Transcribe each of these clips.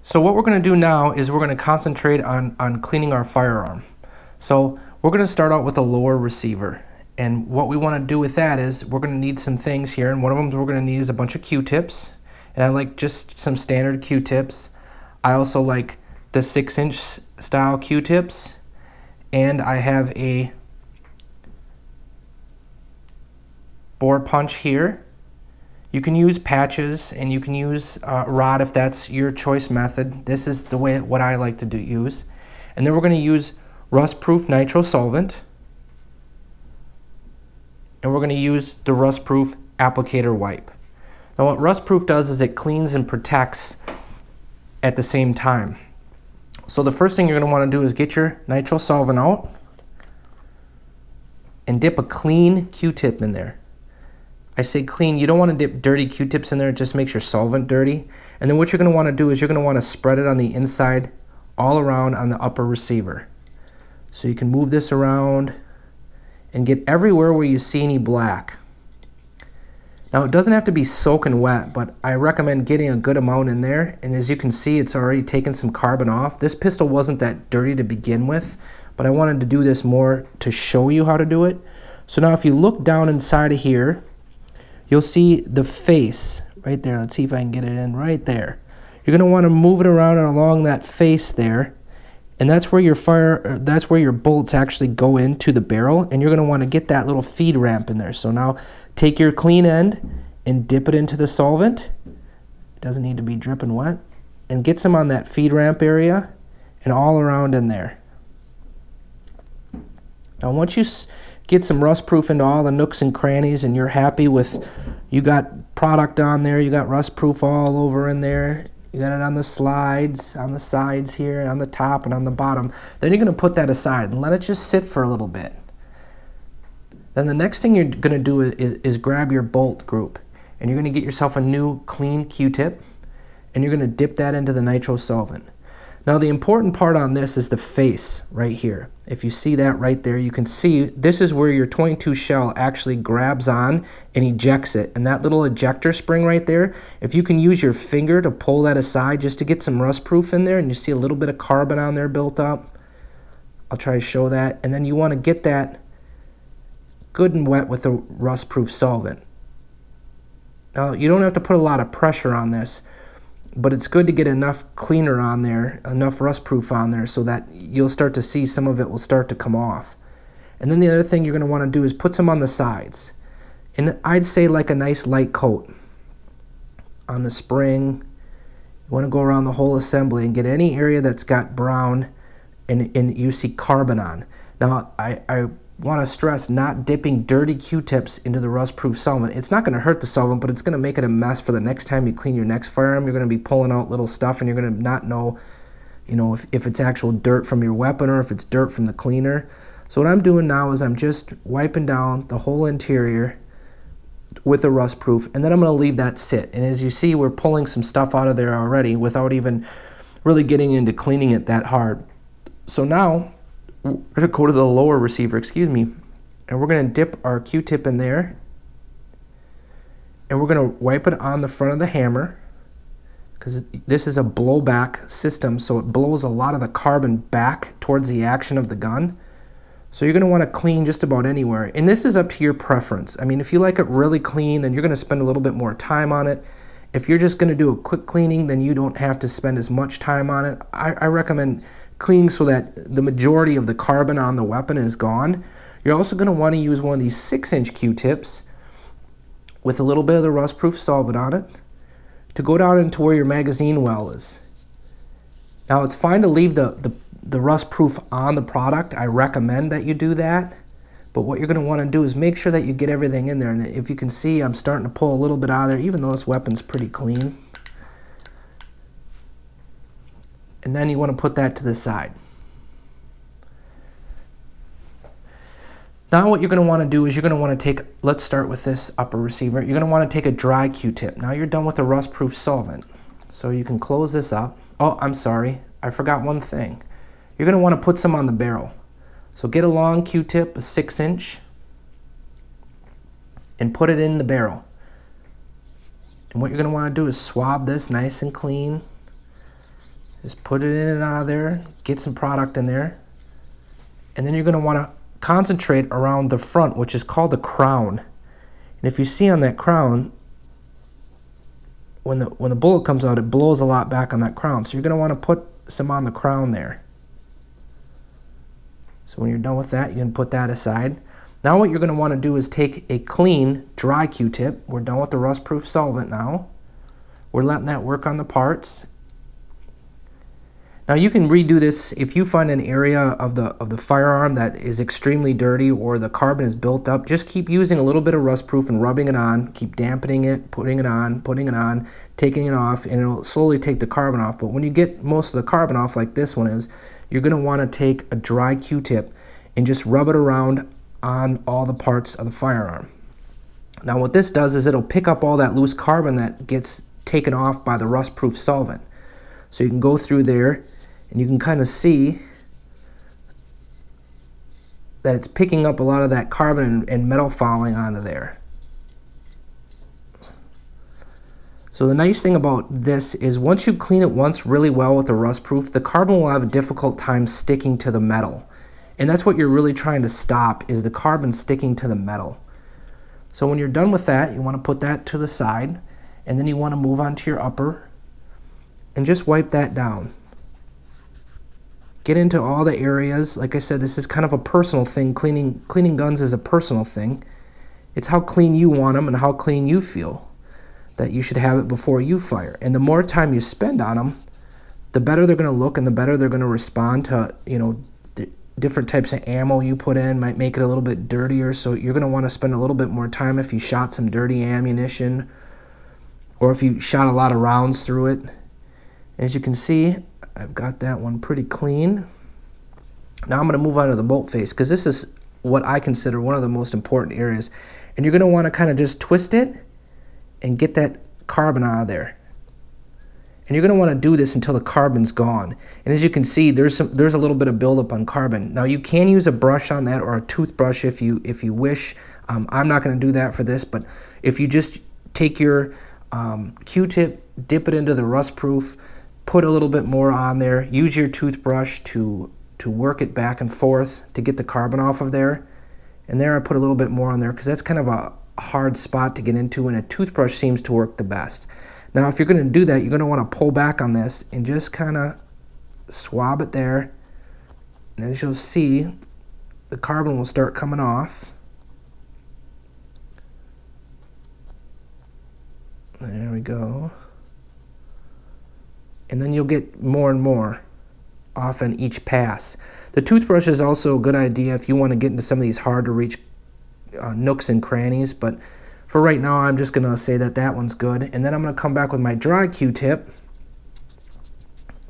So what we're going to do now is we're going to concentrate on cleaning our firearm. So we're going to start out with a lower receiver. And what we want to do with that is we're going to need some things here. And one of them we're going to need is a bunch of Q-tips. And I like just some standard Q-tips. I also like the 6-inch style Q-tips. And I have a bore punch here. You can use patches and you can use rod if that's your choice method. This is the way what I like to use. And then we're going to use Rustproofe Nitro Solvent. And we're going to use the Rustproofe applicator wipe. Now what Rustproofe does is it cleans and protects at the same time. So the first thing you're going to want to do is get your nitro solvent out and dip a clean Q-tip in there. I say clean, you don't want to dip dirty Q-tips in there, it just makes your solvent dirty. And then what you're going to want to do is you're going to want to spread it on the inside all around on the upper receiver. So you can move this around and get everywhere where you see any black. Now it doesn't have to be soaking wet, but I recommend getting a good amount in there. And as you can see, it's already taken some carbon off. This pistol wasn't that dirty to begin with, but I wanted to do this more to show you how to do it. So now if you look down inside of here, you'll see the face right there. Let's see if I can get it in right there. You're going to want to move it around and along that face there. And that's where your bolts actually go into the barrel, and you're going to want to get that little feed ramp in there. So now take your clean end and dip it into the solvent. It doesn't need to be dripping wet. And get some on that feed ramp area and all around in there. Now once you get some Rustproofe into all the nooks and crannies and you're happy with, you got product on there, you got Rustproofe all over in there, you got it on the slides, on the sides here, on the top and on the bottom, then you're going to put that aside and let it just sit for a little bit. Then the next thing you're going to do is grab your bolt group, and you're going to get yourself a new clean Q-tip, and you're going to dip that into the nitro solvent. Now the important part on this is the face right here. If you see that right there, you can see this is where your 22 shell actually grabs on and ejects it. And that little ejector spring right there, if you can use your finger to pull that aside just to get some Rustproofe in there, and you see a little bit of carbon on there built up, I'll try to show that. And then you want to get that good and wet with the Rustproofe solvent. Now you don't have to put a lot of pressure on this, but it's good to get enough cleaner on there, enough Rustproofe on there, so that you'll start to see some of it will start to come off. And then the other thing you're going to want to do is put some on the sides. And I'd say like a nice light coat on the spring. You want to go around the whole assembly and get any area that's got brown and you see carbon on. Now I want to stress not dipping dirty Q-tips into the Rustproofe solvent. It's not going to hurt the solvent, but it's going to make it a mess for the next time you clean your next firearm. You're going to be pulling out little stuff, and you're going to not know, if it's actual dirt from your weapon or if it's dirt from the cleaner. So what I'm doing now is I'm just wiping down the whole interior with the Rustproofe, and then I'm going to leave that sit. And as you see, we're pulling some stuff out of there already without even really getting into cleaning it that hard. So now we're going to go to the lower receiver, and we're going to dip our Q-tip in there, and we're going to wipe it on the front of the hammer, because this is a blowback system, so it blows a lot of the carbon back towards the action of the gun. So you're going to want to clean just about anywhere, and this is up to your preference. I mean, if you like it really clean, then you're going to spend a little bit more time on it. If you're just going to do a quick cleaning, then you don't have to spend as much time on it. I recommend cleaning so that the majority of the carbon on the weapon is gone. You're also going to want to use one of these 6-inch Q-tips with a little bit of the Rustproofe solvent on it to go down into where your magazine well is. Now it's fine to leave the Rustproofe on the product. I recommend that you do that. But what you're going to want to do is make sure that you get everything in there. And if you can see, I'm starting to pull a little bit out of there, even though this weapon's pretty clean. And then you want to put that to the side. Now what you're going to want to do is you're going to want to take, let's start with this upper receiver. You're going to want to take a dry Q-tip. Now you're done with the Rustproofe solvent. So you can close this up. Oh, I'm sorry. I forgot one thing. You're going to want to put some on the barrel. So get a long Q-tip, a 6-inch, and put it in the barrel. And what you're going to want to do is swab this nice and clean. Just put it in and out of there, get some product in there. And then you're going to want to concentrate around the front, which is called the crown. And if you see on that crown, when the bullet comes out, it blows a lot back on that crown. So you're going to want to put some on the crown there. So when you're done with that, you can put that aside. Now what you're going to want to do is take a clean, dry Q-tip. We're done with the rust-proof solvent now. We're letting that work on the parts. Now you can redo this if you find an area of the firearm that is extremely dirty or the carbon is built up. Just keep using a little bit of rust-proof and rubbing it on. Keep dampening it, putting it on, taking it off, and it'll slowly take the carbon off. But when you get most of the carbon off, like this one is, you're going to want to take a dry Q-tip and just rub it around on all the parts of the firearm. Now what this does is it'll pick up all that loose carbon that gets taken off by the rust-proof solvent. So you can go through there and you can kind of see that it's picking up a lot of that carbon and metal falling onto there. So the nice thing about this is once you clean it once really well with the rust-proof, the carbon will have a difficult time sticking to the metal. And that's what you're really trying to stop, is the carbon sticking to the metal. So when you're done with that, you want to put that to the side, and then you want to move on to your upper and just wipe that down. Get into all the areas. Like I said, this is kind of a personal thing. Cleaning guns is a personal thing. It's how clean you want them and how clean you feel that you should have it before you fire. And the more time you spend on them, the better they're going to look and the better they're going to respond to, you know, different types of ammo you put in. Might make it a little bit dirtier, so you're going to want to spend a little bit more time if you shot some dirty ammunition or if you shot a lot of rounds through it. As you can see, I've got that one pretty clean. Now I'm going to move on to the bolt face, because this is what I consider one of the most important areas. And you're going to want to kind of just twist it and get that carbon out of there. And you're going to want to do this until the carbon's gone. And as you can see, there's a little bit of buildup on carbon. Now you can use a brush on that or a toothbrush if you wish. I'm not going to do that for this, but if you just take your Q-tip, dip it into the rust-proof, put a little bit more on there, use your toothbrush to work it back and forth to get the carbon off of there. And there I put a little bit more on there because that's kind of a hard spot to get into, and a toothbrush seems to work the best. Now if you're going to do that, you're going to want to pull back on this and just kind of swab it there. And as you'll see, the carbon will start coming off. There we go. And then you'll get more and more off on each pass. The toothbrush is also a good idea if you want to get into some of these hard to reach nooks and crannies, but for right now I'm just going to say that one's good. And then I'm going to come back with my dry Q-tip.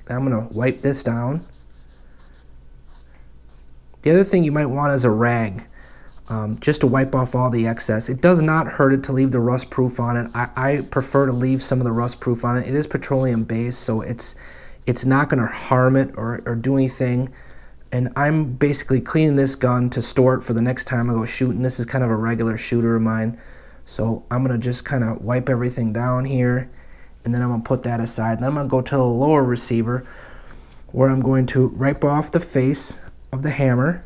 I'm going to wipe this down. The other thing you might want is a rag, just to wipe off all the excess. It does not hurt it to leave the rust proof on it. I prefer to leave some of the rust proof on it. It is petroleum based, so it's not going to harm it or do anything. And I'm basically cleaning this gun to store it for the next time I go shooting. This is kind of a regular shooter of mine. So I'm going to just kind of wipe everything down here, and then I'm going to put that aside. Then I'm going to go to the lower receiver, where I'm going to wipe off the face of the hammer.